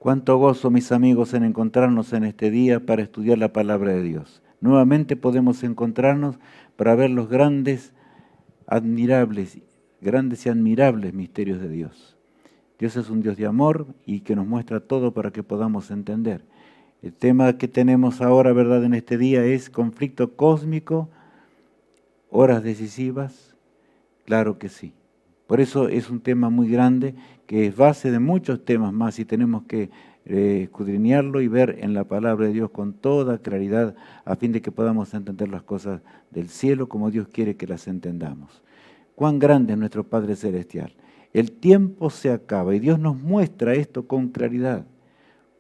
Cuánto gozo, mis amigos, en encontrarnos en este día para estudiar la palabra de Dios. Nuevamente podemos encontrarnos para ver los grandes y admirables misterios de Dios. Dios es un Dios de amor y que nos muestra todo para que podamos entender. El tema que tenemos ahora, ¿verdad?, en este día es conflicto cósmico, horas decisivas. Claro que sí. Por eso es un tema muy grande que es base de muchos temas más y tenemos que escudriñarlo y ver en la palabra de Dios con toda claridad a fin de que podamos entender las cosas del cielo como Dios quiere que las entendamos. Cuán grande es nuestro Padre Celestial. El tiempo se acaba y Dios nos muestra esto con claridad.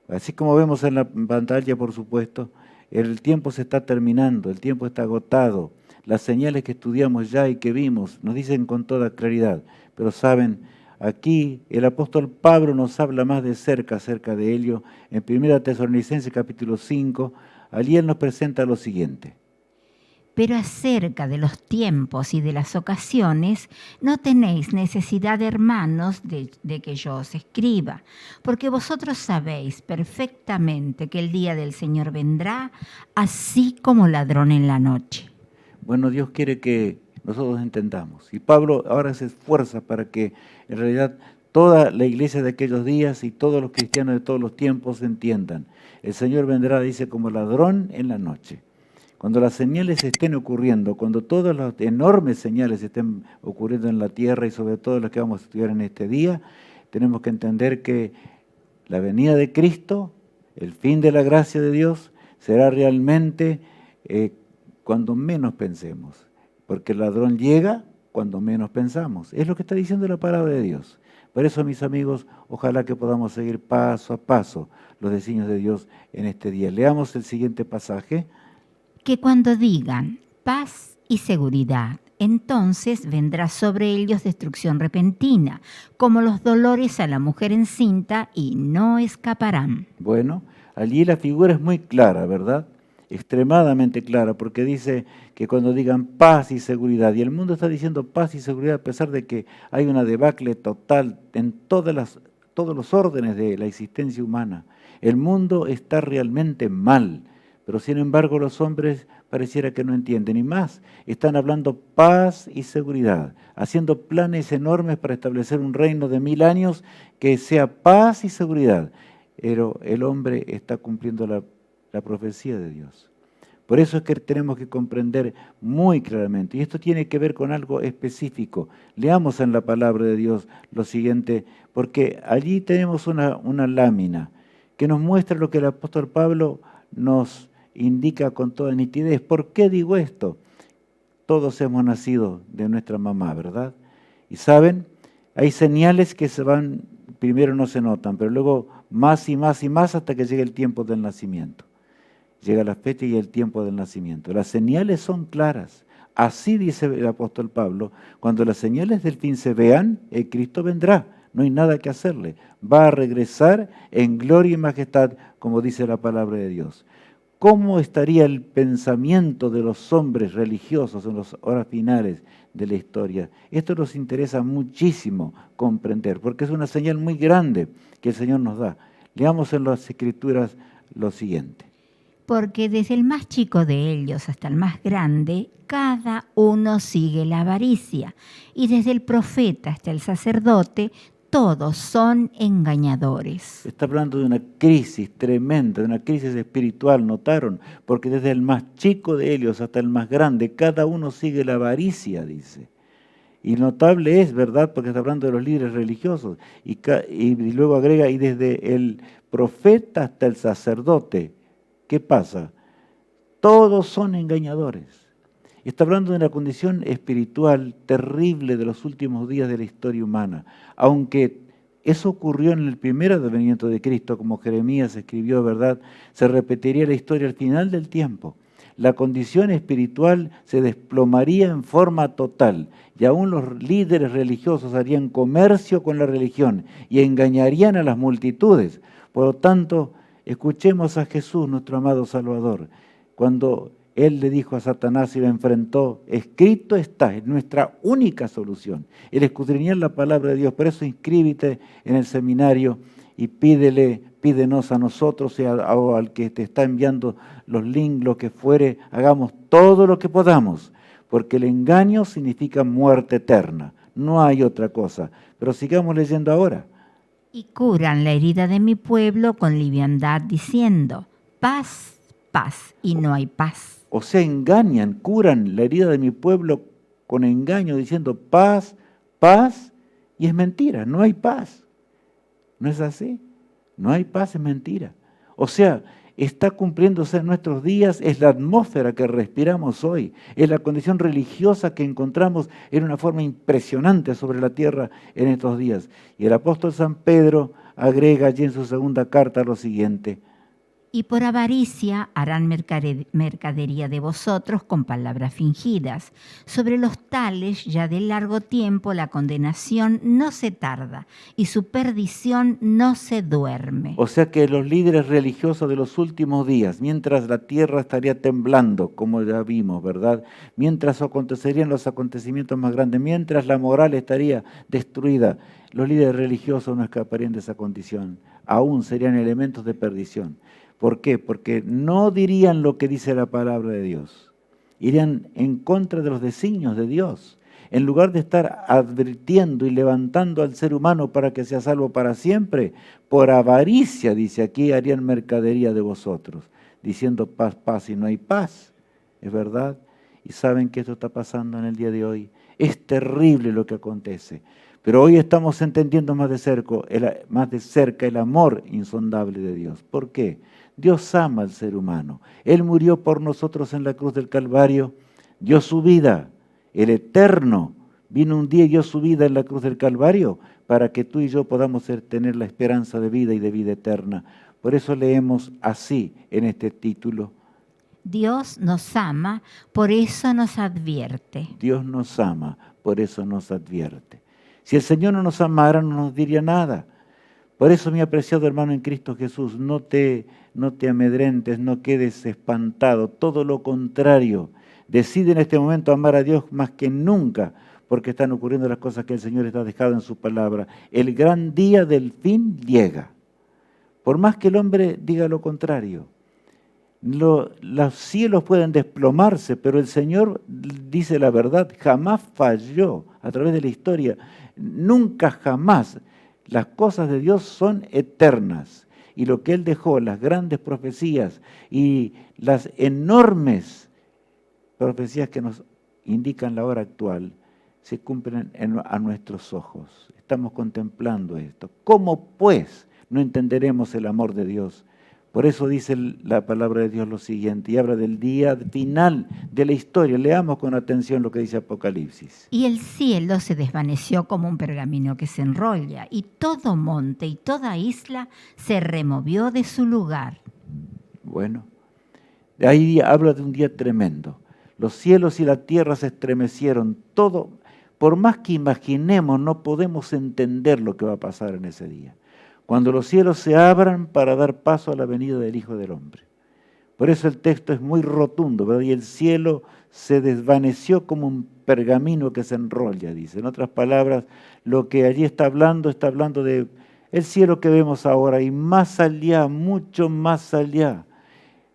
Así como vemos en la pantalla, por supuesto, el tiempo se está terminando, el tiempo está agotado. Las señales que estudiamos ya y que vimos nos dicen con toda claridad. Pero saben, aquí el apóstol Pablo nos habla más de cerca acerca de ello. En 1 Tesalonicenses capítulo 5, allí él nos presenta lo siguiente. Pero acerca de los tiempos y de las ocasiones, no tenéis necesidad, hermanos, de que yo os escriba, porque vosotros sabéis perfectamente que el día del Señor vendrá, así como ladrón en la noche. Bueno, Dios quiere que nosotros entendamos. Y Pablo ahora se esfuerza para que en realidad toda la iglesia de aquellos días y todos los cristianos de todos los tiempos entiendan. El Señor vendrá, dice, como ladrón en la noche. Cuando las señales estén ocurriendo, cuando todas las enormes señales estén ocurriendo en la tierra y sobre todo las que vamos a estudiar en este día, tenemos que entender que la venida de Cristo, el fin de la gracia de Dios, será realmente cuando menos pensemos, porque el ladrón llega cuando menos pensamos. Es lo que está diciendo la palabra de Dios. Por eso, mis amigos, ojalá que podamos seguir paso a paso los designios de Dios en este día. Leamos el siguiente pasaje. Que cuando digan paz y seguridad, entonces vendrá sobre ellos destrucción repentina, como los dolores a la mujer encinta, y no escaparán. Bueno, allí la figura es muy clara, ¿verdad? Extremadamente clara, porque dice que cuando digan paz y seguridad, y el mundo está diciendo paz y seguridad a pesar de que hay una debacle total en todos los órdenes de la existencia humana. El mundo está realmente mal, pero sin embargo los hombres pareciera que no entienden. Y más, están hablando paz y seguridad, haciendo planes enormes para establecer un reino de 1000 años que sea paz y seguridad. Pero el hombre está cumpliendo la profecía de Dios. Por eso es que tenemos que comprender muy claramente, y esto tiene que ver con algo específico. Leamos en la palabra de Dios lo siguiente, porque allí tenemos una lámina que nos muestra lo que el apóstol Pablo nos indica con toda nitidez. ¿Por qué digo esto? Todos hemos nacido de nuestra mamá, ¿verdad? Y saben, hay señales que primero no se notan, pero luego más y más y más hasta que llega el tiempo del nacimiento. Llega la fecha y el tiempo del nacimiento. Las señales son claras. Así dice el apóstol Pablo, cuando las señales del fin se vean, el Cristo vendrá. No hay nada que hacerle. Va a regresar en gloria y majestad, como dice la palabra de Dios. ¿Cómo estaría el pensamiento de los hombres religiosos en las horas finales de la historia? Esto nos interesa muchísimo comprender, porque es una señal muy grande que el Señor nos da. Leamos en las Escrituras lo siguiente. Porque desde el más chico de ellos hasta el más grande, cada uno sigue la avaricia, y desde el profeta hasta el sacerdote, todos son engañadores. Está hablando de una crisis tremenda, de una crisis espiritual, ¿notaron? Porque desde el más chico de ellos hasta el más grande, cada uno sigue la avaricia, dice. Y notable es, ¿verdad? Porque está hablando de los líderes religiosos. Y luego agrega, y desde el profeta hasta el sacerdote, ¿qué pasa? Todos son engañadores. Está hablando de una condición espiritual terrible de los últimos días de la historia humana. Aunque eso ocurrió en el primer advenimiento de Cristo, como Jeremías escribió, ¿verdad? Se repetiría la historia al final del tiempo. La condición espiritual se desplomaría en forma total y aún los líderes religiosos harían comercio con la religión y engañarían a las multitudes. Por lo tanto, escuchemos a Jesús, nuestro amado Salvador, cuando Él le dijo a Satanás y lo enfrentó, escrito está, es nuestra única solución, el escudriñar la palabra de Dios. Por eso inscríbete en el seminario y pide pídenos a nosotros o al que te está enviando los links, lo que fuere, hagamos todo lo que podamos, porque el engaño significa muerte eterna, no hay otra cosa. Pero sigamos leyendo ahora. Y curan la herida de mi pueblo con liviandad, diciendo, paz, paz, y no hay paz. O sea, engañan, curan la herida de mi pueblo con engaño, diciendo paz, paz, y es mentira, no hay paz. ¿No es así? No hay paz, es mentira. O sea, está cumpliéndose en nuestros días, es la atmósfera que respiramos hoy, es la condición religiosa que encontramos en una forma impresionante sobre la tierra en estos días. Y el apóstol San Pedro agrega allí en su segunda carta lo siguiente: Y por avaricia harán mercadería de vosotros con palabras fingidas. Sobre los tales ya de largo tiempo la condenación no se tarda y su perdición no se duerme. O sea que los líderes religiosos de los últimos días, mientras la tierra estaría temblando, como ya vimos, ¿verdad? Mientras acontecerían los acontecimientos más grandes, mientras la moral estaría destruida, los líderes religiosos no escaparían de esa condición. Aún serían elementos de perdición. ¿Por qué? Porque no dirían lo que dice la palabra de Dios. Irían en contra de los designios de Dios. En lugar de estar advirtiendo y levantando al ser humano para que sea salvo para siempre, por avaricia, dice aquí, harían mercadería de vosotros, diciendo paz, paz, y no hay paz. ¿Es verdad? Y saben que esto está pasando en el día de hoy. Es terrible lo que acontece. Pero hoy estamos entendiendo más de cerca el amor insondable de Dios. ¿Por qué? Dios ama al ser humano. Él murió por nosotros en la cruz del Calvario, dio su vida. El Eterno vino un día y dio su vida en la cruz del Calvario para que tú y yo podamos tener la esperanza de vida y de vida eterna. Por eso leemos así en este título. Dios nos ama, por eso nos advierte. Dios nos ama, por eso nos advierte. Si el Señor no nos amara, no nos diría nada. Por eso, mi apreciado hermano en Cristo Jesús, no te amedrentes, no quedes espantado, todo lo contrario. Decide en este momento amar a Dios más que nunca, porque están ocurriendo las cosas que el Señor está dejado en su palabra. El gran día del fin llega. Por más que el hombre diga lo contrario. Los cielos pueden desplomarse, pero el Señor dice la verdad, jamás falló a través de la historia. Nunca jamás. Las cosas de Dios son eternas. Y lo que Él dejó, las grandes profecías y las enormes profecías que nos indican la hora actual, se cumplen a nuestros ojos. Estamos contemplando esto. ¿Cómo pues no entenderemos el amor de Dios? Por eso dice la palabra de Dios lo siguiente, y habla del día final de la historia. Leamos con atención lo que dice Apocalipsis. Y el cielo se desvaneció como un pergamino que se enrolla, y todo monte y toda isla se removió de su lugar. Bueno, de ahí habla de un día tremendo. Los cielos y la tierra se estremecieron, todo. Por más que imaginemos, no podemos entender lo que va a pasar en ese día. Cuando los cielos se abran para dar paso a la venida del Hijo del Hombre. Por eso el texto es muy rotundo, ¿verdad? Y el cielo se desvaneció como un pergamino que se enrolla, dice. En otras palabras, lo que allí está hablando de el cielo que vemos ahora y más allá, mucho más allá,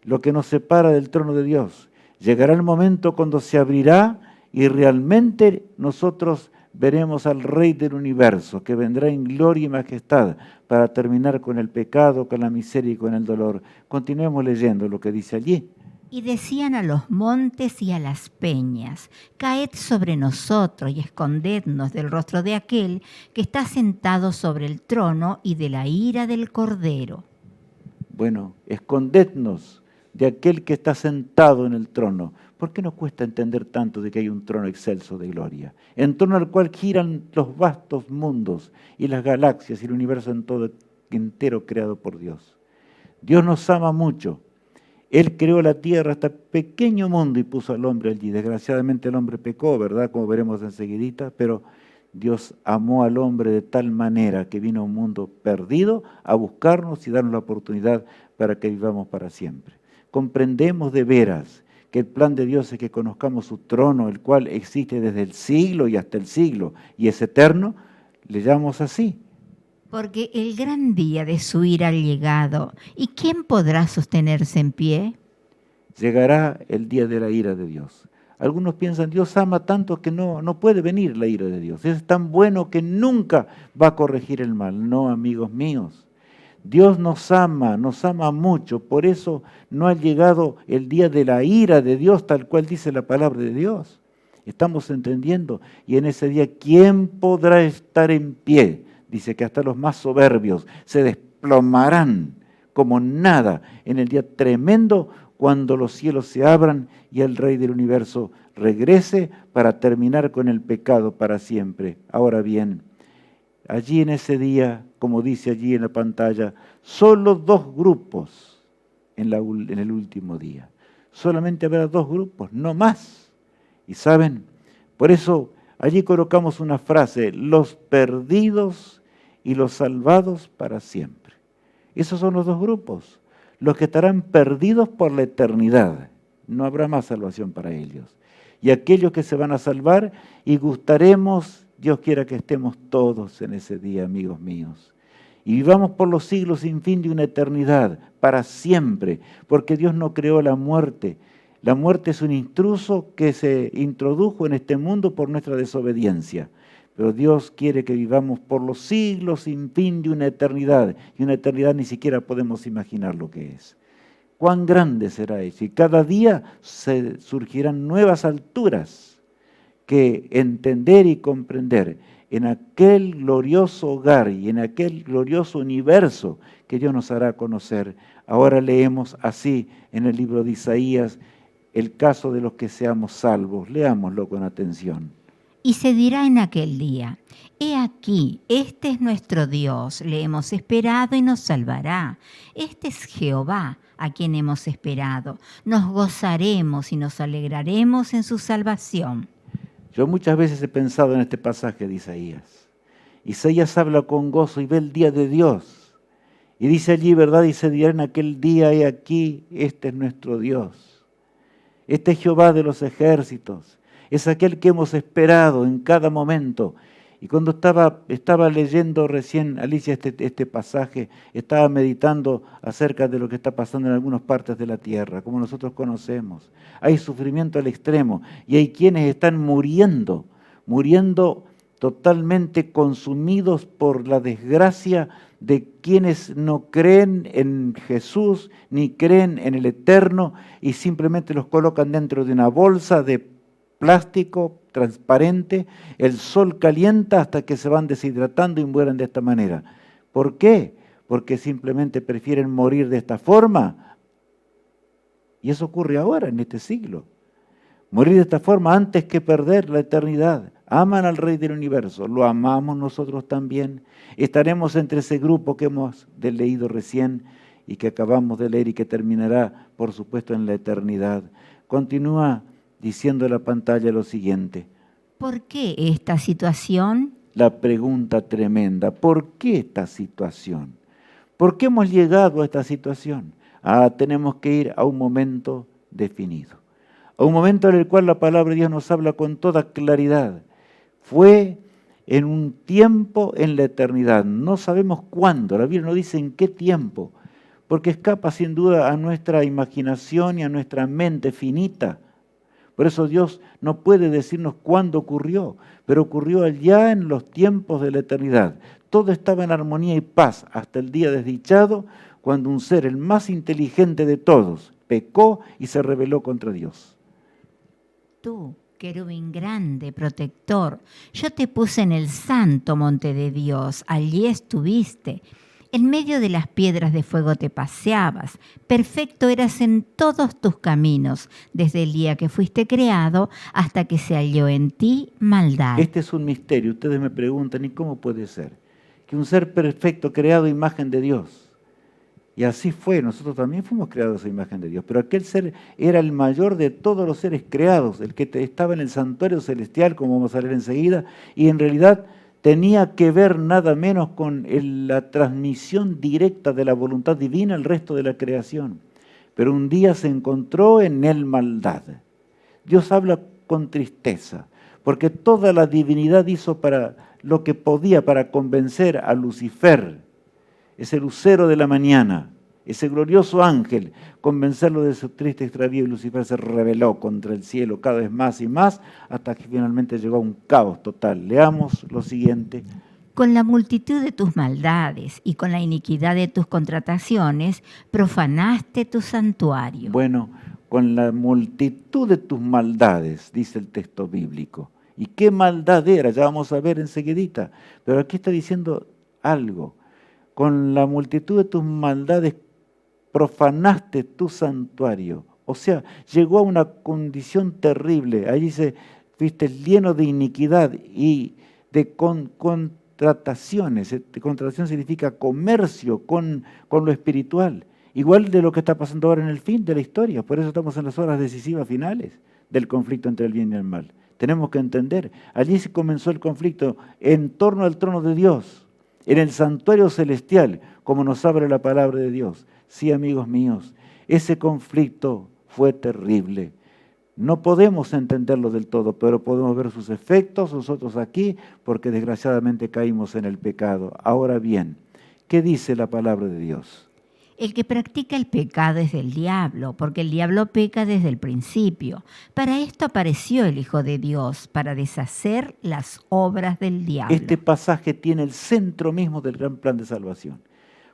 lo que nos separa del trono de Dios. Llegará el momento cuando se abrirá y realmente nosotros veremos al Rey del universo, que vendrá en gloria y majestad para terminar con el pecado, con la miseria y con el dolor. Continuemos leyendo lo que dice allí. Y decían a los montes y a las peñas, caed sobre nosotros y escondednos del rostro de aquel que está sentado sobre el trono y de la ira del Cordero. Bueno, escondednos de aquel que está sentado en el trono. ¿Por qué nos cuesta entender tanto de que hay un trono excelso de gloria? En torno al cual giran los vastos mundos y las galaxias y el universo en todo entero creado por Dios. Dios nos ama mucho. Él creó la tierra, este pequeño mundo, y puso al hombre allí. Desgraciadamente el hombre pecó, ¿verdad? Como veremos enseguidita, pero Dios amó al hombre de tal manera que vino a un mundo perdido a buscarnos y darnos la oportunidad para que vivamos para siempre. Comprendemos de veras que el plan de Dios es que conozcamos su trono, el cual existe desde el siglo y hasta el siglo, y es eterno, le llamamos así. Porque el gran día de su ira ha llegado, ¿y quién podrá sostenerse en pie? Llegará el día de la ira de Dios. Algunos piensan, Dios ama tanto que no puede venir la ira de Dios. Es tan bueno que nunca va a corregir el mal. No, amigos míos. Dios nos ama mucho. Por eso no ha llegado el día de la ira de Dios, tal cual dice la palabra de Dios. Estamos entendiendo. Y en ese día, ¿quién podrá estar en pie? Dice que hasta los más soberbios se desplomarán como nada en el día tremendo cuando los cielos se abran y el Rey del universo regrese para terminar con el pecado para siempre. Ahora bien, allí en ese día, como dice allí en la pantalla, solo 2 grupos en el último día. Solamente habrá 2 grupos, no más. Y saben, por eso allí colocamos una frase, los perdidos y los salvados para siempre. Esos son los 2 grupos. Los que estarán perdidos por la eternidad. No habrá más salvación para ellos. Y aquellos que se van a salvar y gustaremos, Dios quiera que estemos todos en ese día, amigos míos. Y vivamos por los siglos sin fin de una eternidad, para siempre, porque Dios no creó la muerte. La muerte es un intruso que se introdujo en este mundo por nuestra desobediencia. Pero Dios quiere que vivamos por los siglos sin fin de una eternidad. Y una eternidad ni siquiera podemos imaginar lo que es. Cuán grande será eso. Y cada día surgirán nuevas alturas que entender y comprender en aquel glorioso hogar y en aquel glorioso universo que Dios nos hará conocer. Ahora leemos así en el libro de Isaías el caso de los que seamos salvos. Leámoslo con atención. Y se dirá en aquel día, he aquí, este es nuestro Dios, le hemos esperado y nos salvará. Este es Jehová, a quien hemos esperado. Nos gozaremos y nos alegraremos en su salvación. Yo muchas veces he pensado en este pasaje de Isaías. Isaías habla con gozo y ve el día de Dios. Y dice allí, ¿verdad? Y se dirá en aquel día, he aquí, este es nuestro Dios. Este es Jehová de los ejércitos. Es aquel que hemos esperado en cada momento. Y cuando estaba leyendo recién, Alicia, este pasaje, estaba meditando acerca de lo que está pasando en algunas partes de la tierra, como nosotros conocemos. Hay sufrimiento al extremo y hay quienes están muriendo totalmente consumidos por la desgracia de quienes no creen en Jesús ni creen en el Eterno y simplemente los colocan dentro de una bolsa de plástico transparente, el sol calienta hasta que se van deshidratando y mueren de esta manera. ¿Por qué? Porque simplemente prefieren morir de esta forma. Y eso ocurre ahora, en este siglo. Morir de esta forma antes que perder la eternidad. Aman al Rey del universo, lo amamos nosotros también. Estaremos entre ese grupo que hemos leído recién y que acabamos de leer y que terminará, por supuesto, en la eternidad. Continúa diciendo en la pantalla lo siguiente. ¿Por qué esta situación? La pregunta tremenda, ¿por qué esta situación? ¿Por qué hemos llegado a esta situación? Tenemos que ir a un momento definido, a un momento en el cual la palabra de Dios nos habla con toda claridad. Fue en un tiempo en la eternidad, no sabemos cuándo, la Biblia no dice en qué tiempo, porque escapa sin duda a nuestra imaginación y a nuestra mente finita. Por eso Dios no puede decirnos cuándo ocurrió, pero ocurrió allá en los tiempos de la eternidad. Todo estaba en armonía y paz hasta el día desdichado, cuando un ser, el más inteligente de todos, pecó y se rebeló contra Dios. Tú, querubín grande, protector, yo te puse en el santo monte de Dios, allí estuviste. En medio de las piedras de fuego te paseabas, perfecto eras en todos tus caminos, desde el día que fuiste creado hasta que se halló en ti maldad. Este es un misterio. Ustedes me preguntan, ¿y cómo puede ser? Que un ser perfecto, creado a imagen de Dios. Y así fue, nosotros también fuimos creados a imagen de Dios, pero aquel ser era el mayor de todos los seres creados, el que estaba en el santuario celestial, como vamos a leer enseguida, y en realidad tenía que ver nada menos con la transmisión directa de la voluntad divina al resto de la creación. Pero un día se encontró en él maldad. Dios habla con tristeza, porque toda la divinidad hizo para lo que podía para convencer a Lucifer, ese lucero de la mañana, ese glorioso ángel, convencerlo de su triste extravío, y Lucifer se rebeló contra el cielo cada vez más y más, hasta que finalmente llegó a un caos total. Leamos lo siguiente. Con la multitud de tus maldades y con la iniquidad de tus contrataciones, profanaste tu santuario. Bueno, con la multitud de tus maldades, dice el texto bíblico. ¿Y qué maldad era? Ya vamos a ver enseguidita. Pero aquí está diciendo algo. Con la multitud de tus maldades profanaste tu santuario. O sea, llegó a una condición terrible. Ahí dice, fuiste lleno de iniquidad y de contrataciones. Contratación significa comercio con lo espiritual. Igual de lo que está pasando ahora en el fin de la historia. Por eso estamos en las horas decisivas finales del conflicto entre el bien y el mal. Tenemos que entender, allí se comenzó el conflicto en torno al trono de Dios, en el santuario celestial, como nos abre la palabra de Dios. Sí, amigos míos, ese conflicto fue terrible. No podemos entenderlo del todo, pero podemos ver sus efectos nosotros aquí, porque desgraciadamente caímos en el pecado. Ahora bien, ¿qué dice la palabra de Dios? El que practica el pecado es del diablo, porque el diablo peca desde el principio. Para esto apareció el Hijo de Dios, para deshacer las obras del diablo. Este pasaje tiene el centro mismo del gran plan de salvación.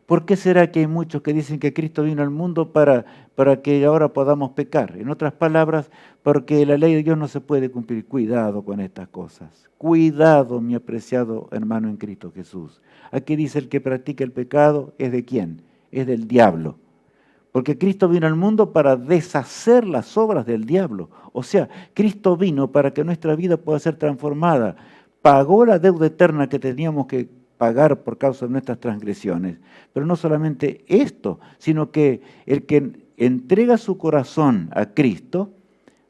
¿Por qué será que hay muchos que dicen que Cristo vino al mundo para que ahora podamos pecar? En otras palabras, porque la ley de Dios no se puede cumplir. Cuidado con estas cosas. Cuidado, mi apreciado hermano en Cristo Jesús. Aquí dice el que practica el pecado, ¿es de quién? Es del diablo. Porque Cristo vino al mundo para deshacer las obras del diablo. O sea, Cristo vino para que nuestra vida pueda ser transformada. Pagó la deuda eterna que teníamos que pagar por causa de nuestras transgresiones. Pero no solamente esto, sino que el que entrega su corazón a Cristo,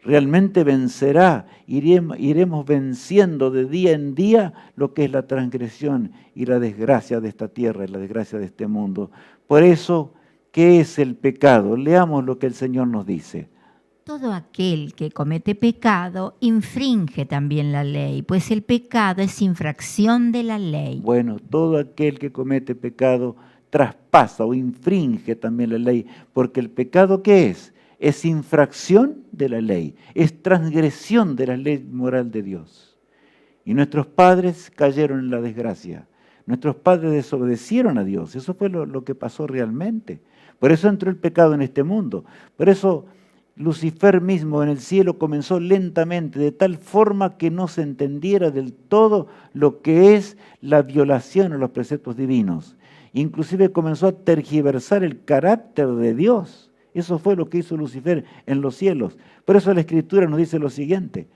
realmente vencerá, iremos venciendo de día en día lo que es la transgresión y la desgracia de esta tierra y la desgracia de este mundo. Por eso, ¿qué es el pecado? Leamos lo que el Señor nos dice. Todo aquel que comete pecado infringe también la ley, pues el pecado es infracción de la ley. Bueno, todo aquel que comete pecado traspasa o infringe también la ley, porque el pecado, ¿qué es? Es infracción de la ley, es transgresión de la ley moral de Dios. Y nuestros padres cayeron en la desgracia, nuestros padres desobedecieron a Dios, eso fue lo que pasó realmente. Por eso entró el pecado en este mundo, por eso Lucifer mismo en el cielo comenzó lentamente, de tal forma que no se entendiera del todo lo que es la violación a los preceptos divinos. Inclusive comenzó a tergiversar el carácter de Dios. Eso fue lo que hizo Lucifer en los cielos. Por eso la Escritura nos dice lo siguiente.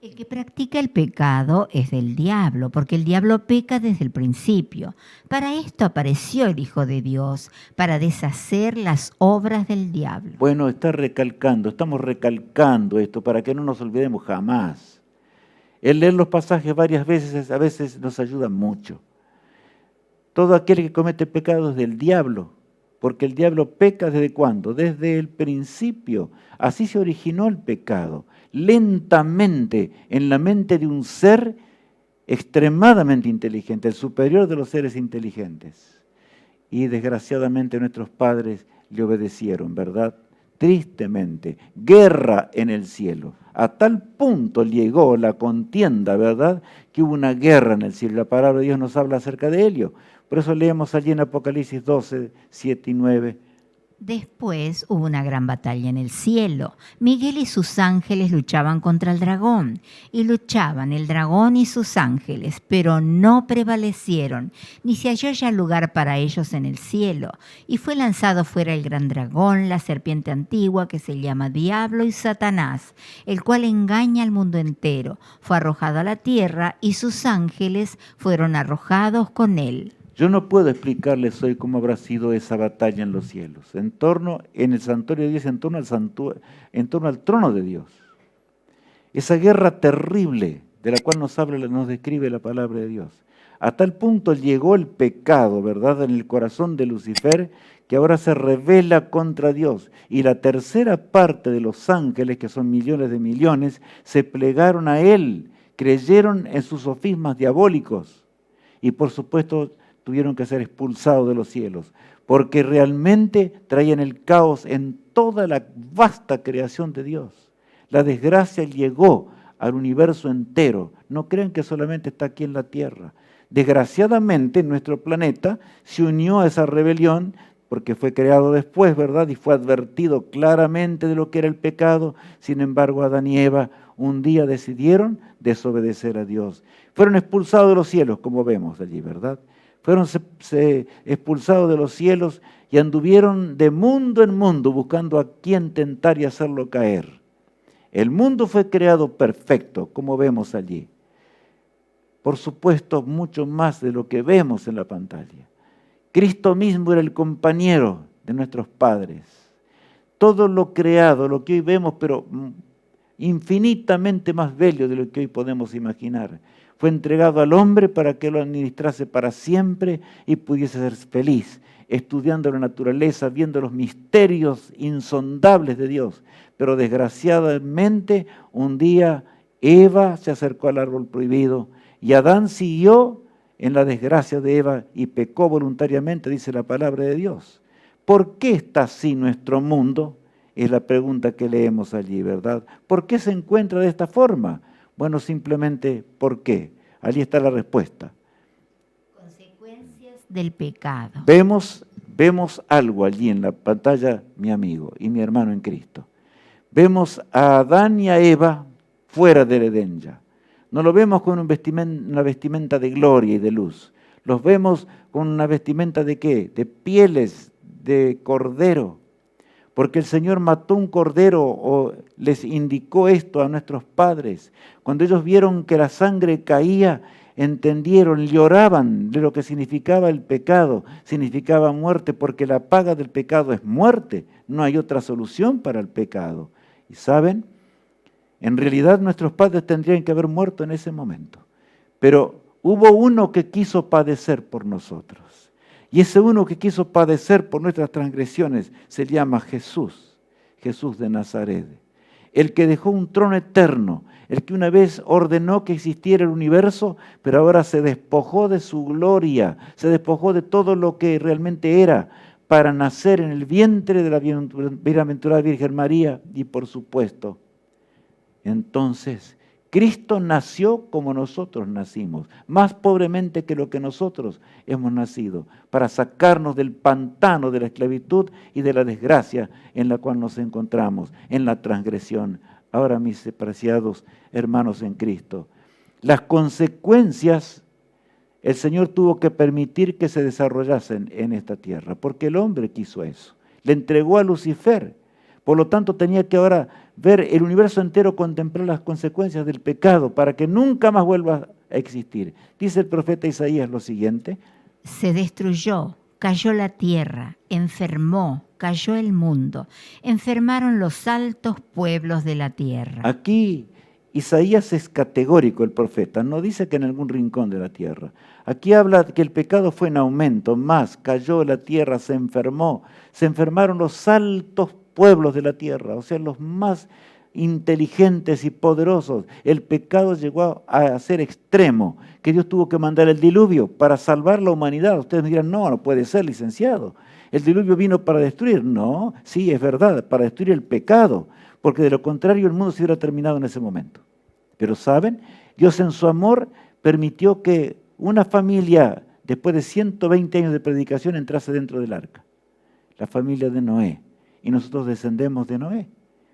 El que practica el pecado es del diablo, porque el diablo peca desde el principio. Para esto apareció el Hijo de Dios, para deshacer las obras del diablo. Bueno, estamos recalcando esto para que no nos olvidemos jamás. El leer los pasajes varias veces a veces nos ayuda mucho. Todo aquel que comete pecado es del diablo, porque el diablo peca ¿desde cuándo? Desde el principio. Así se originó el pecado, lentamente en la mente de un ser extremadamente inteligente, el superior de los seres inteligentes. Y desgraciadamente nuestros padres le obedecieron, ¿verdad? Tristemente, guerra en el cielo. A tal punto llegó la contienda, ¿verdad?, que hubo una guerra en el cielo. La palabra de Dios nos habla acerca de ello. Por eso leemos allí en Apocalipsis 12, 7 y 9. Después hubo una gran batalla en el cielo. Miguel y sus ángeles luchaban contra el dragón. Y luchaban el dragón y sus ángeles, pero no prevalecieron, ni se halló ya lugar para ellos en el cielo. Y fue lanzado fuera el gran dragón, la serpiente antigua, que se llama Diablo y Satanás, el cual engaña al mundo entero. Fue arrojado a la tierra y sus ángeles fueron arrojados con él. Yo no puedo explicarles hoy cómo habrá sido esa batalla en los cielos, en el santuario de Dios, en torno al trono de Dios. Esa guerra terrible de la cual nos describe la palabra de Dios. A tal punto llegó el pecado, ¿verdad?, en el corazón de Lucifer, que ahora se rebela contra Dios. Y la tercera parte de los ángeles, que son millones de millones, se plegaron a él, creyeron en sus sofismas diabólicos. y por supuesto tuvieron que ser expulsados de los cielos, porque realmente traían el caos en toda la vasta creación de Dios. La desgracia llegó al universo entero. No crean que solamente está aquí en la Tierra. Desgraciadamente, nuestro planeta se unió a esa rebelión porque fue creado después, ¿verdad? Y fue advertido claramente de lo que era el pecado. Sin embargo, Adán y Eva un día decidieron desobedecer a Dios. Fueron expulsados de los cielos, como vemos allí, ¿verdad? Fueron expulsados de los cielos y anduvieron de mundo en mundo buscando a quién tentar y hacerlo caer. El mundo fue creado perfecto, como vemos allí. Por supuesto, mucho más de lo que vemos en la pantalla. Cristo mismo era el compañero de nuestros padres. Todo lo creado, lo que hoy vemos, pero infinitamente más bello de lo que hoy podemos imaginar, fue entregado al hombre para que lo administrase para siempre y pudiese ser feliz, estudiando la naturaleza, viendo los misterios insondables de Dios. Pero desgraciadamente, un día Eva se acercó al árbol prohibido y Adán siguió en la desgracia de Eva y pecó voluntariamente, dice la palabra de Dios. ¿Por qué está así nuestro mundo? Es la pregunta que leemos allí, ¿verdad? ¿Por qué se encuentra de esta forma? Bueno, simplemente ¿por qué? Allí está la respuesta. Consecuencias del pecado. Vemos algo allí en la pantalla, mi amigo y mi hermano en Cristo. Vemos a Adán y a Eva fuera del Edén ya. No lo vemos con una vestimenta de gloria y de luz. Los vemos con una vestimenta de ¿qué? De pieles de cordero. Porque el Señor mató un cordero o les indicó esto a nuestros padres. Cuando ellos vieron que la sangre caía, entendieron, lloraban de lo que significaba el pecado. Significaba muerte, porque la paga del pecado es muerte. No hay otra solución para el pecado. ¿Y saben? En realidad nuestros padres tendrían que haber muerto en ese momento. Pero hubo uno que quiso padecer por nosotros. Y ese uno que quiso padecer por nuestras transgresiones se llama Jesús, Jesús de Nazaret. El que dejó un trono eterno, el que una vez ordenó que existiera el universo, pero ahora se despojó de su gloria, se despojó de todo lo que realmente era, para nacer en el vientre de la bienaventurada Virgen María y por supuesto, entonces, Cristo nació como nosotros nacimos, más pobremente que lo que nosotros hemos nacido, para sacarnos del pantano de la esclavitud y de la desgracia en la cual nos encontramos, en la transgresión. Ahora, mis preciados hermanos en Cristo, las consecuencias el Señor tuvo que permitir que se desarrollasen en esta tierra, porque el hombre quiso eso. Le entregó a Lucifer. Por lo tanto, tenía que ahora ver el universo entero, contemplar las consecuencias del pecado para que nunca más vuelva a existir. Dice el profeta Isaías lo siguiente. Se destruyó, cayó la tierra, enfermó, cayó el mundo, enfermaron los altos pueblos de la tierra. Aquí Isaías es categórico, el profeta, no dice que en algún rincón de la tierra. Aquí habla que el pecado fue en aumento, más cayó la tierra, se enfermaron los altos pueblos de la tierra, o sea, los más inteligentes y poderosos. El pecado llegó a ser extremo, que Dios tuvo que mandar el diluvio para salvar la humanidad. Ustedes me dirán, no puede ser, licenciado. El diluvio vino para destruir. No, sí, es verdad, para destruir el pecado, porque de lo contrario el mundo se hubiera terminado en ese momento. Pero ¿saben? Dios en su amor permitió que una familia, después de 120 años de predicación, entrase dentro del arca. La familia de Noé. Y nosotros descendemos de Noé.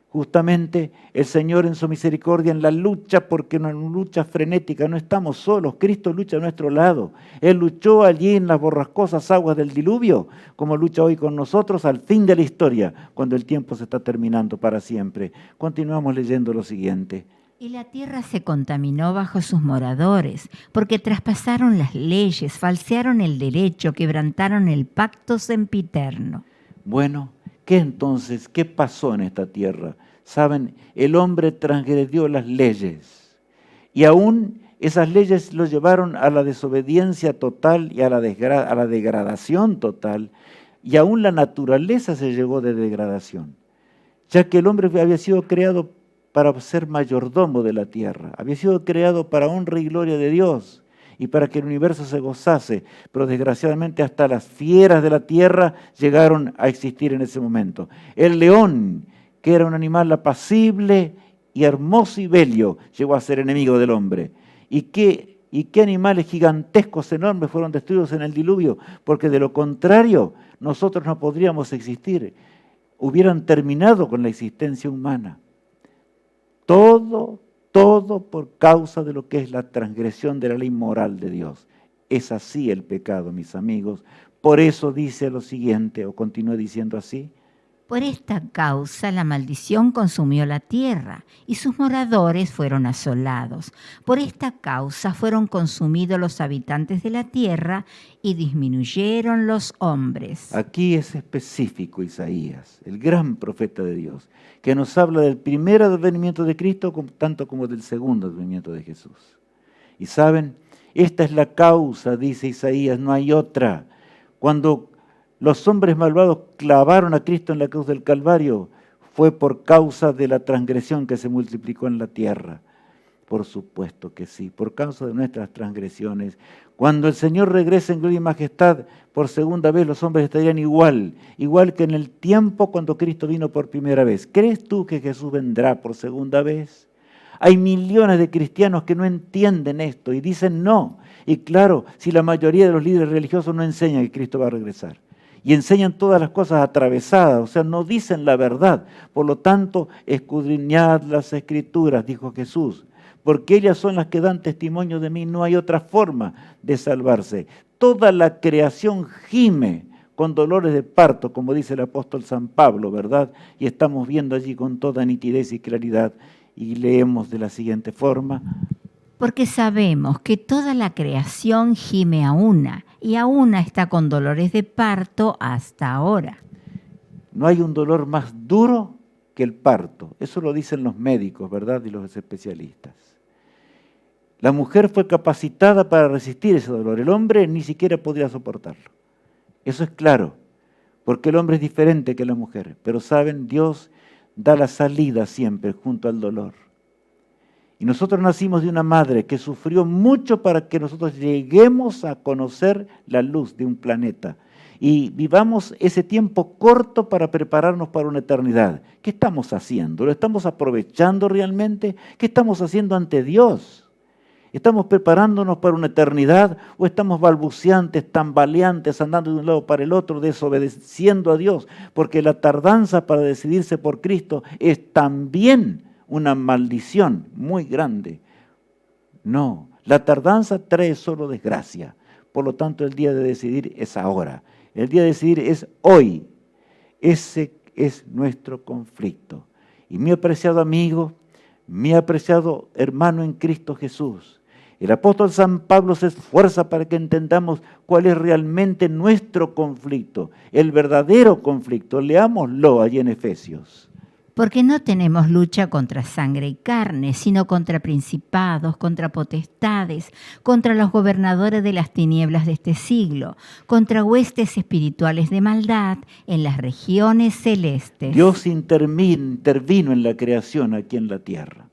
Justamente el Señor en su misericordia en la lucha, porque en una lucha frenética, no estamos solos, Cristo lucha a nuestro lado. Él luchó allí en las borrascosas aguas del diluvio, como lucha hoy con nosotros al fin de la historia, cuando el tiempo se está terminando para siempre. Continuamos leyendo lo siguiente. Y la tierra se contaminó bajo sus moradores, porque traspasaron las leyes, falsearon el derecho, quebrantaron el pacto sempiterno. Bueno, ¿qué pasó en esta tierra? Saben, el hombre transgredió las leyes y aún esas leyes lo llevaron a la desobediencia total y a la degradación total, y aún la naturaleza se llegó de degradación, ya que el hombre había sido creado para ser mayordomo de la tierra, había sido creado para honra y gloria de Dios, y para que el universo se gozase, pero desgraciadamente hasta las fieras de la tierra llegaron a existir en ese momento. El león, que era un animal apacible y hermoso y bello, llegó a ser enemigo del hombre. ¿Y qué animales gigantescos, enormes fueron destruidos en el diluvio? Porque de lo contrario, nosotros no podríamos existir. Hubieran terminado con la existencia humana. Todo por causa de lo que es la transgresión de la ley moral de Dios. Es así el pecado, mis amigos. Por eso dice lo siguiente, o continúa diciendo así. Por esta causa la maldición consumió la tierra y sus moradores fueron asolados. Por esta causa fueron consumidos los habitantes de la tierra y disminuyeron los hombres. Aquí es específico Isaías, el gran profeta de Dios, que nos habla del primer advenimiento de Cristo tanto como del segundo advenimiento de Jesús. Y saben, esta es la causa, dice Isaías, no hay otra. Cuando los hombres malvados clavaron a Cristo en la cruz del Calvario, fue por causa de la transgresión que se multiplicó en la tierra. Por supuesto que sí, por causa de nuestras transgresiones. Cuando el Señor regrese en gloria y majestad, por segunda vez los hombres estarían igual que en el tiempo cuando Cristo vino por primera vez. ¿Crees tú que Jesús vendrá por segunda vez? Hay millones de cristianos que no entienden esto y dicen no. Y claro, si la mayoría de los líderes religiosos no enseñan que Cristo va a regresar. Y enseñan todas las cosas atravesadas, o sea, no dicen la verdad. Por lo tanto, escudriñad las Escrituras, dijo Jesús, porque ellas son las que dan testimonio de mí, no hay otra forma de salvarse. Toda la creación gime con dolores de parto, como dice el apóstol San Pablo, ¿verdad? Y estamos viendo allí con toda nitidez y claridad, y leemos de la siguiente forma. Porque sabemos que toda la creación gime a una, y a una está con dolores de parto hasta ahora. No hay un dolor más duro que el parto. Eso lo dicen los médicos, ¿verdad? Y los especialistas. La mujer fue capacitada para resistir ese dolor. El hombre ni siquiera podría soportarlo. Eso es claro, porque el hombre es diferente que la mujer. Pero saben, Dios da la salida siempre junto al dolor. Y nosotros nacimos de una madre que sufrió mucho para que nosotros lleguemos a conocer la luz de un planeta. Y vivamos ese tiempo corto para prepararnos para una eternidad. ¿Qué estamos haciendo? ¿Lo estamos aprovechando realmente? ¿Qué estamos haciendo ante Dios? ¿Estamos preparándonos para una eternidad o estamos balbuceantes, tambaleantes, andando de un lado para el otro, desobedeciendo a Dios? Porque la tardanza para decidirse por Cristo es también una maldición muy grande. No, la tardanza trae solo desgracia. Por lo tanto, el día de decidir es ahora. El día de decidir es hoy. Ese es nuestro conflicto. Y mi apreciado amigo, mi apreciado hermano en Cristo Jesús, el apóstol San Pablo se esfuerza para que entendamos cuál es realmente nuestro conflicto, el verdadero conflicto. Leámoslo allí en Efesios. Porque no tenemos lucha contra sangre y carne, sino contra principados, contra potestades, contra los gobernadores de las tinieblas de este siglo, contra huestes espirituales de maldad en las regiones celestes. Dios intervino en la creación aquí en la tierra.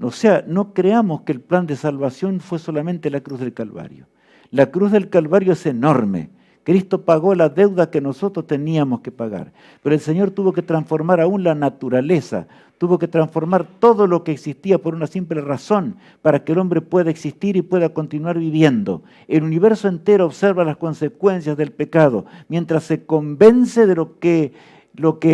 O sea, no creamos que el plan de salvación fue solamente la cruz del Calvario. La cruz del Calvario es enorme. Cristo pagó la deuda que nosotros teníamos que pagar. Pero el Señor tuvo que transformar aún la naturaleza, tuvo que transformar todo lo que existía por una simple razón, para que el hombre pueda existir y pueda continuar viviendo. El universo entero observa las consecuencias del pecado, mientras se convence de lo que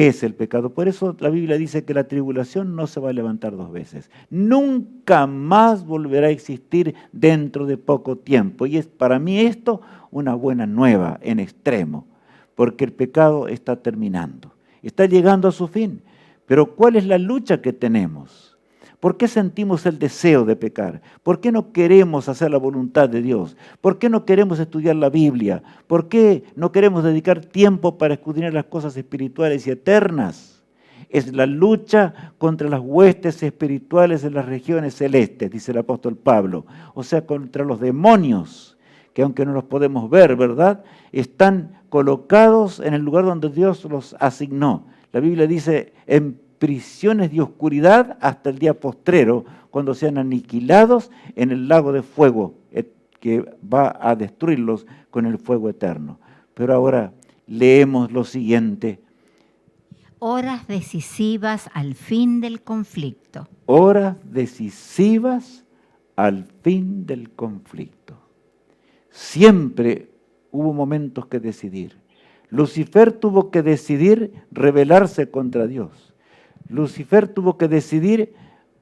es el pecado. Por eso la Biblia dice que la tribulación no se va a levantar dos veces. Nunca más volverá a existir dentro de poco tiempo. Y es para mí esto una buena nueva en extremo, porque el pecado está terminando, está llegando a su fin. Pero ¿cuál es la lucha que tenemos? ¿Por qué sentimos el deseo de pecar? ¿Por qué no queremos hacer la voluntad de Dios? ¿Por qué no queremos estudiar la Biblia? ¿Por qué no queremos dedicar tiempo para escudriñar las cosas espirituales y eternas? Es la lucha contra las huestes espirituales en las regiones celestes, dice el apóstol Pablo. O sea, contra los demonios, que aunque no los podemos ver, ¿verdad?, están colocados en el lugar donde Dios los asignó. La Biblia dice, en prisiones de oscuridad hasta el día postrero, cuando sean aniquilados en el lago de fuego que va a destruirlos con el fuego eterno. Pero ahora leemos lo siguiente. Horas decisivas al fin del conflicto. Horas decisivas al fin del conflicto. Siempre hubo momentos que decidir. Lucifer tuvo que decidir rebelarse contra Dios. Lucifer tuvo que decidir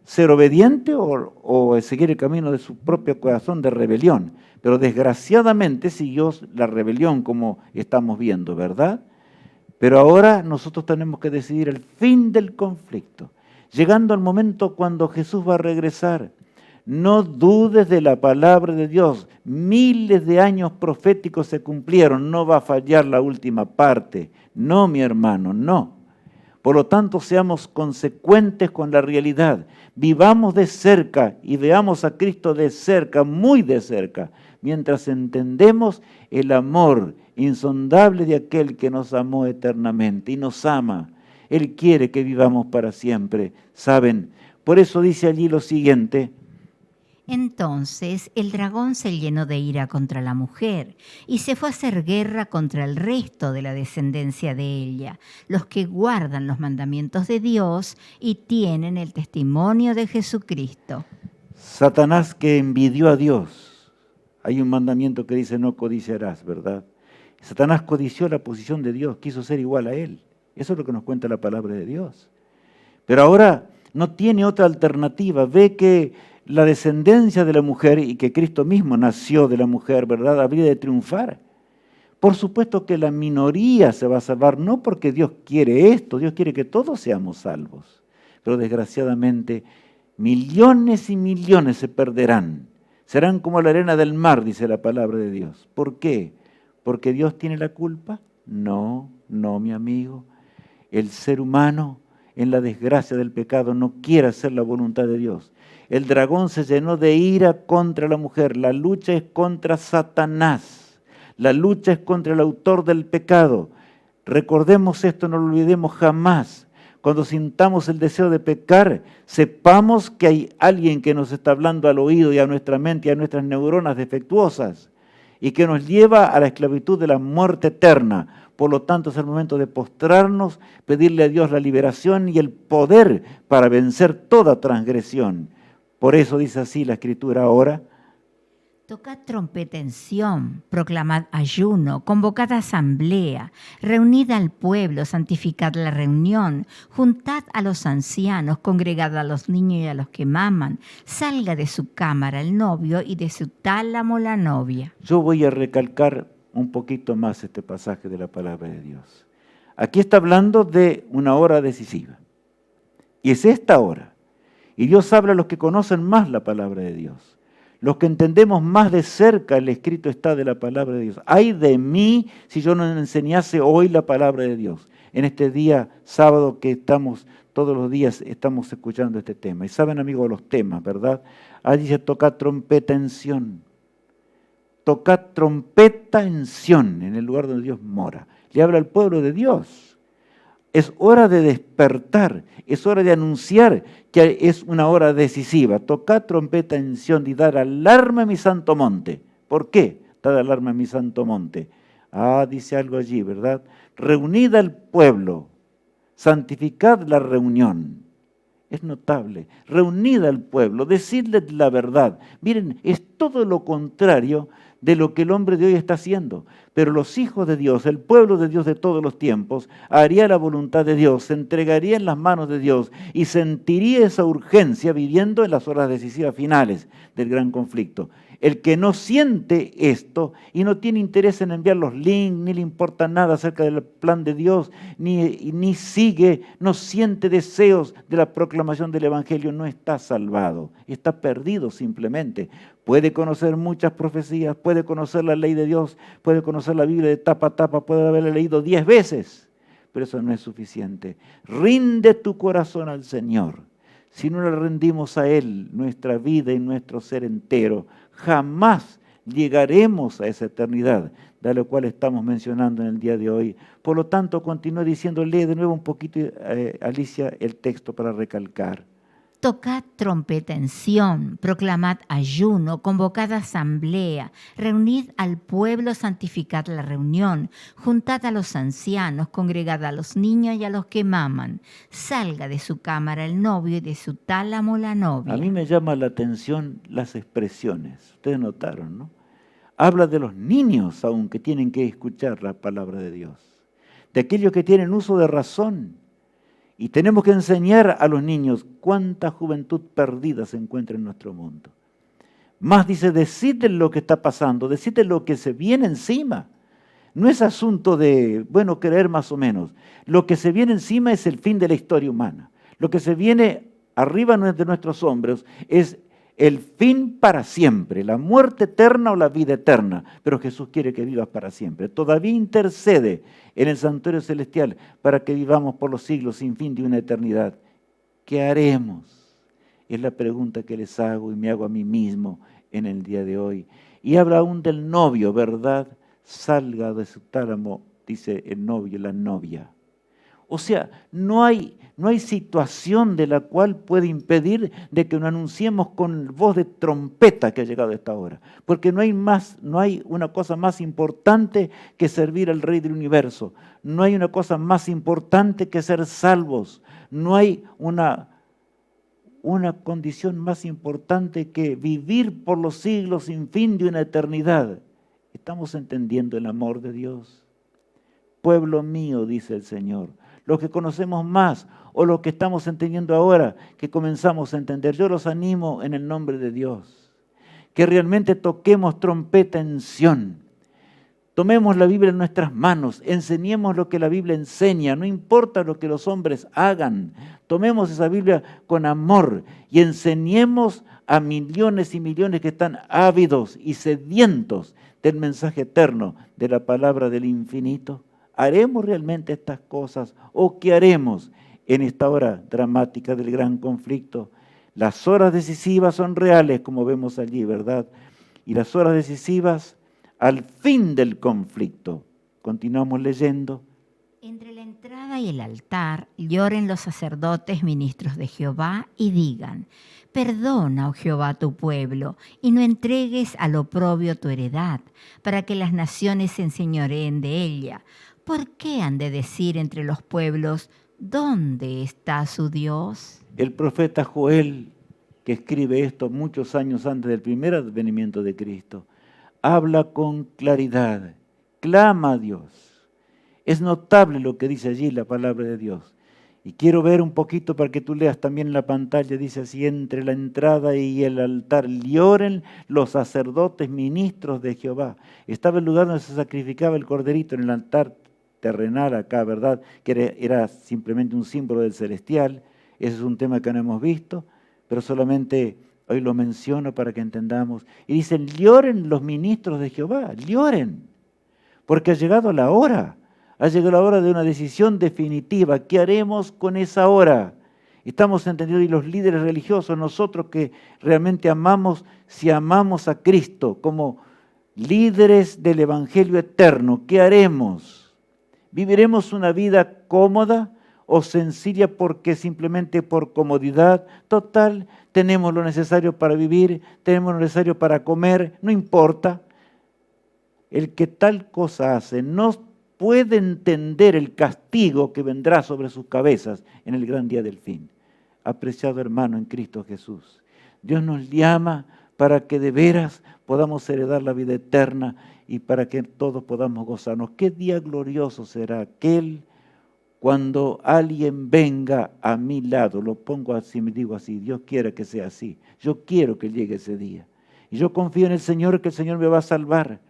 ser obediente o seguir el camino de su propio corazón de rebelión. Pero desgraciadamente siguió la rebelión como estamos viendo, ¿verdad? Pero ahora nosotros tenemos que decidir el fin del conflicto. Llegando al momento cuando Jesús va a regresar, no dudes de la palabra de Dios. Miles de años proféticos se cumplieron, no va a fallar la última parte. No, mi hermano, no. Por lo tanto, seamos consecuentes con la realidad. Vivamos de cerca y veamos a Cristo de cerca, muy de cerca, mientras entendemos el amor insondable de aquel que nos amó eternamente y nos ama. Él quiere que vivamos para siempre, ¿saben? Por eso dice allí lo siguiente. Entonces el dragón se llenó de ira contra la mujer y se fue a hacer guerra contra el resto de la descendencia de ella, los que guardan los mandamientos de Dios y tienen el testimonio de Jesucristo. Satanás que envidió a Dios. Hay un mandamiento que dice no codiciarás, ¿verdad? Satanás codició la posición de Dios, quiso ser igual a Él. Eso es lo que nos cuenta la palabra de Dios. Pero ahora no tiene otra alternativa. Ve que la descendencia de la mujer y que Cristo mismo nació de la mujer, ¿verdad? Habría de triunfar. Por supuesto que la minoría se va a salvar, no porque Dios quiere esto, Dios quiere que todos seamos salvos. Pero desgraciadamente millones y millones se perderán. Serán como la arena del mar, dice la palabra de Dios. ¿Por qué? ¿Porque Dios tiene la culpa? No, no, mi amigo. El ser humano en la desgracia del pecado no quiere hacer la voluntad de Dios. El dragón se llenó de ira contra la mujer. La lucha es contra Satanás. La lucha es contra el autor del pecado. Recordemos esto, no lo olvidemos jamás. Cuando sintamos el deseo de pecar, sepamos que hay alguien que nos está hablando al oído y a nuestra mente y a nuestras neuronas defectuosas y que nos lleva a la esclavitud de la muerte eterna. Por lo tanto, es el momento de postrarnos, pedirle a Dios la liberación y el poder para vencer toda transgresión. Por eso dice así la Escritura ahora. Tocad trompeta en Sión, proclamad ayuno, convocad asamblea, reunid al pueblo, santificad la reunión, juntad a los ancianos, congregad a los niños y a los que maman, salga de su cámara el novio y de su tálamo la novia. Yo voy a recalcar un poquito más este pasaje de la palabra de Dios. Aquí está hablando de una hora decisiva. Y es esta hora. Y Dios habla a los que conocen más la palabra de Dios. Los que entendemos más de cerca el escrito está de la palabra de Dios. Ay de mí si yo no enseñase hoy la palabra de Dios. En este día sábado que estamos, todos los días estamos escuchando este tema. Y saben, amigos, los temas, ¿verdad? Ahí dice, tocad trompeta en Sión. Tocad trompeta en Sión, en el lugar donde Dios mora. Le habla al pueblo de Dios. Es hora de despertar, es hora de anunciar que es una hora decisiva. Tocad trompeta en Sión y dar alarma a mi santo monte. ¿Por qué dar alarma a mi santo monte? Dice algo allí, ¿verdad? Reunid al pueblo, santificad la reunión. Es notable. Reunid al pueblo, decidles la verdad. Miren, es todo lo contrario de lo que el hombre de hoy está haciendo. Pero los hijos de Dios, el pueblo de Dios de todos los tiempos, haría la voluntad de Dios, se entregaría en las manos de Dios y sentiría esa urgencia viviendo en las horas decisivas finales del gran conflicto. El que no siente esto y no tiene interés en enviar los links, ni le importa nada acerca del plan de Dios, ni sigue, no siente deseos de la proclamación del Evangelio, no está salvado, está perdido simplemente. Puede conocer muchas profecías, puede conocer la ley de Dios, puede conocer la Biblia de tapa a tapa, puede haberla leído 10 veces, pero eso no es suficiente. Rinde tu corazón al Señor. Si no le rendimos a Él nuestra vida y nuestro ser entero, jamás llegaremos a esa eternidad, de la cual estamos mencionando en el día de hoy. Por lo tanto, continúa diciendo, lee de nuevo un poquito, Alicia, el texto para recalcar. Tocad trompeta en Sión, proclamad ayuno, convocad asamblea, reunid al pueblo, santificad la reunión, juntad a los ancianos, congregad a los niños y a los que maman. Salga de su cámara el novio y de su tálamo la novia. A mí me llama la atención las expresiones. Ustedes notaron, ¿no? Habla de los niños aún que tienen que escuchar la palabra de Dios, de aquellos que tienen uso de razón. Y tenemos que enseñar a los niños cuánta juventud perdida se encuentra en nuestro mundo. Más dice, decide lo que está pasando, decide lo que se viene encima. No es asunto de, bueno, creer más o menos. Lo que se viene encima es el fin de la historia humana. Lo que se viene arriba de nuestros hombros es el fin para siempre, la muerte eterna o la vida eterna. Pero Jesús quiere que vivas para siempre. Todavía intercede en el santuario celestial para que vivamos por los siglos sin fin de una eternidad. ¿Qué haremos? Es la pregunta que les hago y me hago a mí mismo en el día de hoy. Y habla aún del novio, ¿verdad? Salga de su tálamo, dice el novio, la novia. O sea, no hay situación de la cual puede impedir de que nos anunciemos con voz de trompeta que ha llegado a esta hora. Porque no hay una cosa más importante que servir al Rey del Universo. No hay una cosa más importante que ser salvos. No hay una condición más importante que vivir por los siglos sin fin de una eternidad. ¿Estamos entendiendo el amor de Dios? Pueblo mío, dice el Señor. Los que conocemos más o los que estamos entendiendo ahora, que comenzamos a entender. Yo los animo en el nombre de Dios, que realmente toquemos trompeta en Sión. Tomemos la Biblia en nuestras manos, enseñemos lo que la Biblia enseña, no importa lo que los hombres hagan. Tomemos esa Biblia con amor y enseñemos a millones y millones que están ávidos y sedientos del mensaje eterno, de la palabra del infinito. ¿Haremos realmente estas cosas o qué haremos en esta hora dramática del gran conflicto? Las horas decisivas son reales, como vemos allí, ¿verdad? Y las horas decisivas al fin del conflicto. Continuamos leyendo. Entre la entrada y el altar lloren los sacerdotes ministros de Jehová y digan: perdona, oh Jehová, tu pueblo, y no entregues al oprobio tu heredad, para que las naciones se enseñoreen de ella. ¿Por qué han de decir entre los pueblos, ¿dónde está su Dios? El profeta Joel, que escribe esto muchos años antes del primer advenimiento de Cristo, habla con claridad, clama a Dios. Es notable lo que dice allí la palabra de Dios. Y quiero ver un poquito para que tú leas también en la pantalla, dice así: entre la entrada y el altar lloren los sacerdotes ministros de Jehová. Estaba el lugar donde se sacrificaba el corderito en el altar terrenal acá, ¿verdad? Que era simplemente un símbolo del celestial. Ese es un tema que no hemos visto, pero solamente hoy lo menciono para que entendamos. Y dicen, lloren los ministros de Jehová, lloren, porque ha llegado la hora de una decisión definitiva. ¿Qué haremos con esa hora? Estamos entendiendo, y los líderes religiosos, nosotros que realmente amamos, si amamos a Cristo como líderes del Evangelio eterno, ¿qué haremos? ¿Viviremos una vida cómoda o sencilla porque simplemente por comodidad? Total, tenemos lo necesario para vivir, tenemos lo necesario para comer, no importa. El que tal cosa hace no puede entender el castigo que vendrá sobre sus cabezas en el gran día del fin. Apreciado hermano en Cristo Jesús, Dios nos llama para que de veras podamos heredar la vida eterna y para que todos podamos gozarnos. ¿Qué día glorioso será aquel cuando alguien venga a mi lado? Lo pongo así, me digo así, Dios quiera que sea así. Yo quiero que llegue ese día. Y yo confío en el Señor, que el Señor me va a salvar.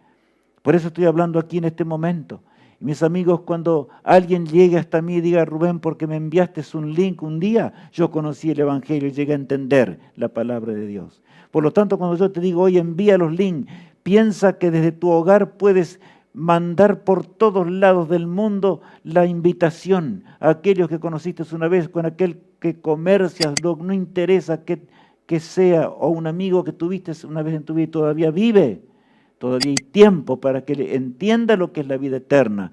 Por eso estoy hablando aquí en este momento. Y mis amigos, cuando alguien llegue hasta mí y diga, Rubén, porque me enviaste un link un día, yo conocí el Evangelio y llegué a entender la palabra de Dios. Por lo tanto, cuando yo te digo, hoy envía los links, piensa que desde tu hogar puedes mandar por todos lados del mundo la invitación a aquellos que conociste una vez, con aquel que comercias, no interesa que sea, o un amigo que tuviste una vez en tu vida y todavía vive. Todavía hay tiempo para que entienda lo que es la vida eterna.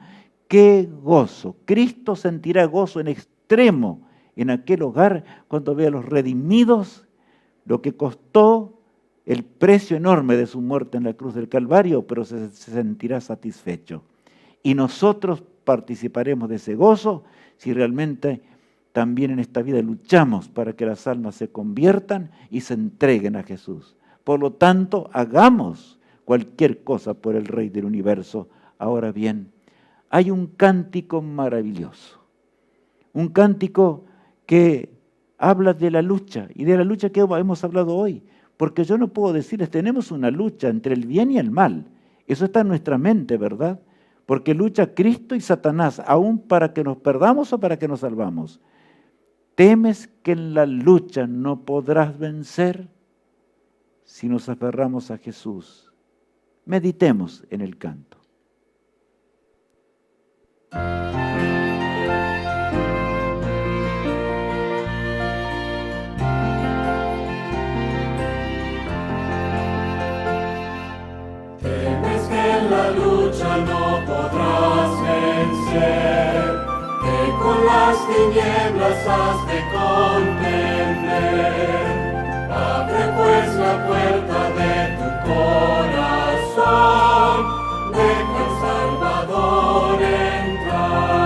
¡Qué gozo! Cristo sentirá gozo en extremo en aquel hogar cuando vea a los redimidos, lo que costó el precio enorme de su muerte en la cruz del Calvario, pero se sentirá satisfecho. Y nosotros participaremos de ese gozo si realmente también en esta vida luchamos para que las almas se conviertan y se entreguen a Jesús. Por lo tanto, hagamos cualquier cosa por el Rey del Universo. Ahora bien, hay un cántico maravilloso, un cántico que habla de la lucha y de la lucha que hemos hablado hoy, porque yo no puedo decirles, tenemos una lucha entre el bien y el mal, eso está en nuestra mente, ¿verdad? Porque lucha Cristo y Satanás, aún para que nos perdamos o para que nos salvamos. ¿Temes que en la lucha no podrás vencer? Si nos aferramos a Jesús, meditemos en el canto. Temes que en la lucha no podrás vencer, que con las tinieblas has de contender. Abre pues la puerta de tu corazón, deja al Salvador entrar.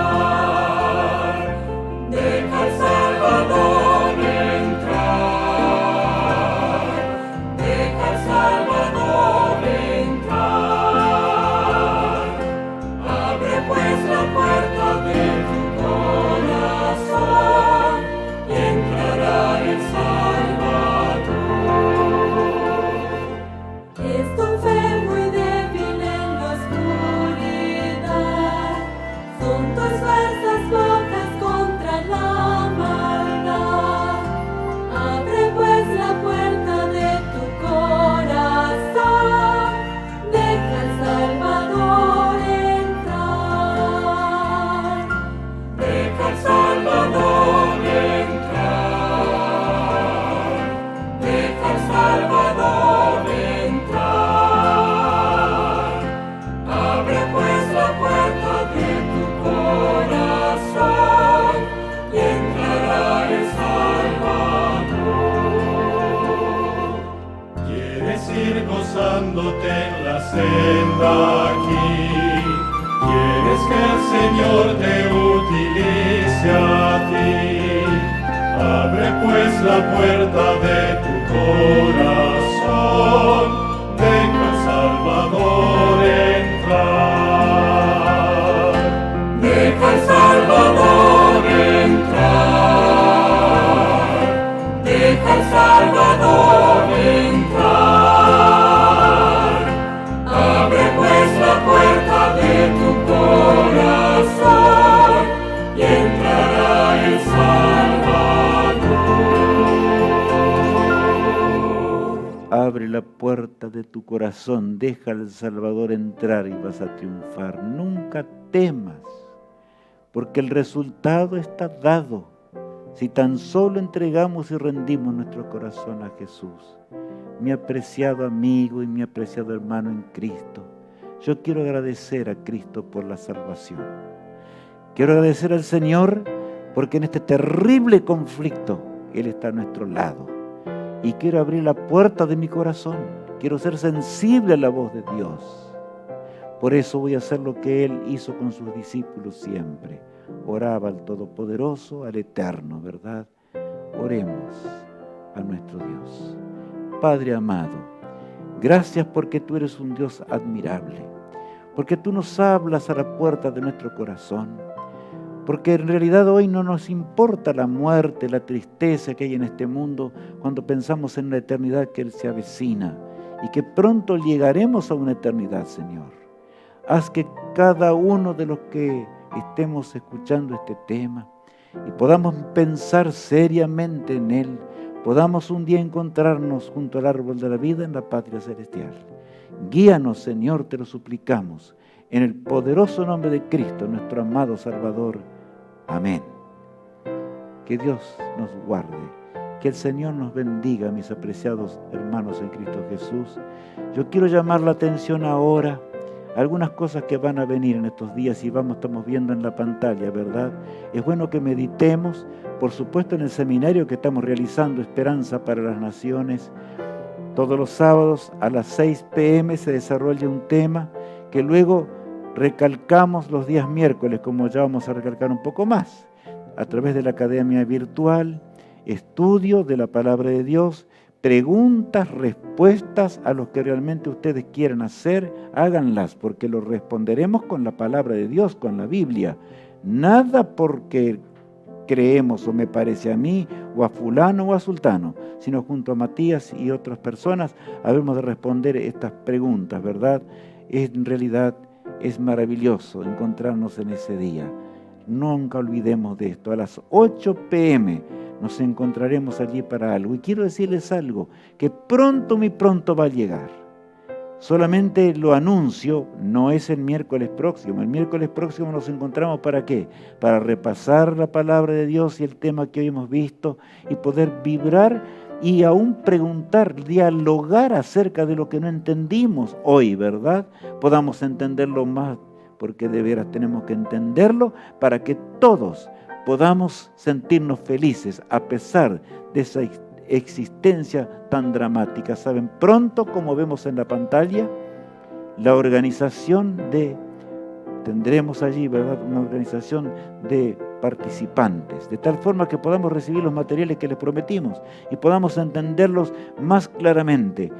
Deja al Salvador entrar. Deja al Salvador entrar. Abre pues la puerta de tu corazón y entrará el en la senda aquí. Quieres que el Señor te utilice a ti. Abre pues la puerta de tu corazón, deja al Salvador entrar. Deja al Salvador entrar. Deja al Salvador entrar. Abre pues la puerta de tu corazón y entrará el Salvador. Abre la puerta de tu corazón, deja al Salvador entrar y vas a triunfar. Nunca temas, porque el resultado está dado si tan solo entregamos y rendimos nuestro corazón a Jesús. Mi apreciado amigo y mi apreciado hermano en Cristo, yo quiero agradecer a Cristo por la salvación. Quiero agradecer al Señor porque en este terrible conflicto Él está a nuestro lado. Y quiero abrir la puerta de mi corazón. Quiero ser sensible a la voz de Dios. Por eso voy a hacer lo que Él hizo con sus discípulos siempre. Oraba al Todopoderoso, al Eterno, ¿verdad? Oremos a nuestro Dios. Padre amado, gracias porque tú eres un Dios admirable, porque tú nos hablas a la puerta de nuestro corazón, porque en realidad hoy no nos importa la muerte, la tristeza que hay en este mundo cuando pensamos en la eternidad que Él se avecina y que pronto llegaremos a una eternidad, Señor. Haz que cada uno de los que estemos escuchando este tema y podamos pensar seriamente en Él, podamos un día encontrarnos junto al árbol de la vida en la patria celestial. Guíanos, Señor, te lo suplicamos, en el poderoso nombre de Cristo, nuestro amado Salvador. Amén. Que Dios nos guarde, que el Señor nos bendiga, mis apreciados hermanos en Cristo Jesús. Yo quiero llamar la atención ahora algunas cosas que van a venir en estos días y estamos viendo en la pantalla, ¿verdad? Es bueno que meditemos, por supuesto en el seminario que estamos realizando, Esperanza para las Naciones. Todos los sábados a las 6 p.m. se desarrolla un tema que luego recalcamos los días miércoles, como ya vamos a recalcar un poco más, a través de la academia virtual, estudio de la palabra de Dios, preguntas, respuestas a los que realmente ustedes quieran hacer, háganlas, porque lo responderemos con la palabra de Dios, con la Biblia. Nada porque creemos o me parece a mí, o a fulano o a sultano, sino junto a Matías y otras personas, habemos de responder estas preguntas, ¿verdad? En realidad es maravilloso encontrarnos en ese día. Nunca olvidemos de esto. A las 8 p.m. nos encontraremos allí para algo. Y quiero decirles algo, que pronto, muy pronto va a llegar. Solamente lo anuncio, no es el miércoles próximo. El miércoles próximo nos encontramos ¿para qué? Para repasar la palabra de Dios y el tema que hoy hemos visto y poder vibrar y aún preguntar, dialogar acerca de lo que no entendimos hoy, ¿verdad? Podamos entenderlo más, porque de veras tenemos que entenderlo para que todos podamos sentirnos felices a pesar de esa existencia tan dramática. ¿Saben? Pronto, como vemos en la pantalla, la organización tendremos allí, ¿verdad?, una organización de participantes, de tal forma que podamos recibir los materiales que les prometimos y podamos entenderlos más claramente.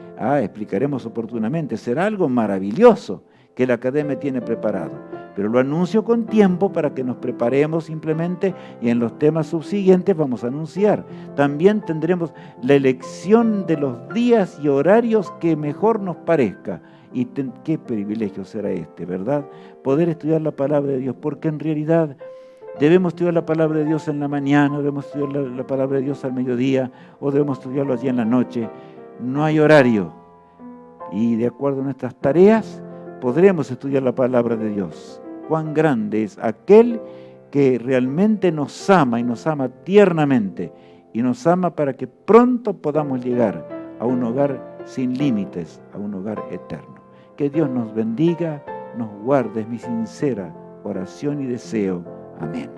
Explicaremos oportunamente, será algo maravilloso que la Academia tiene preparado, pero lo anuncio con tiempo para que nos preparemos simplemente, y en los temas subsiguientes vamos a anunciar. También tendremos la elección de los días y horarios que mejor nos parezca. Y qué privilegio será este, ¿verdad? Poder estudiar la palabra de Dios, porque en realidad debemos estudiar la palabra de Dios en la mañana, debemos estudiar la palabra de Dios al mediodía, o debemos estudiarlo allí en la noche. No hay horario. Y de acuerdo a nuestras tareas, podremos estudiar la palabra de Dios. Cuán grande es aquel que realmente nos ama y nos ama tiernamente y nos ama para que pronto podamos llegar a un hogar sin límites, a un hogar eterno. Que Dios nos bendiga, nos guarde, es mi sincera oración y deseo. Amén.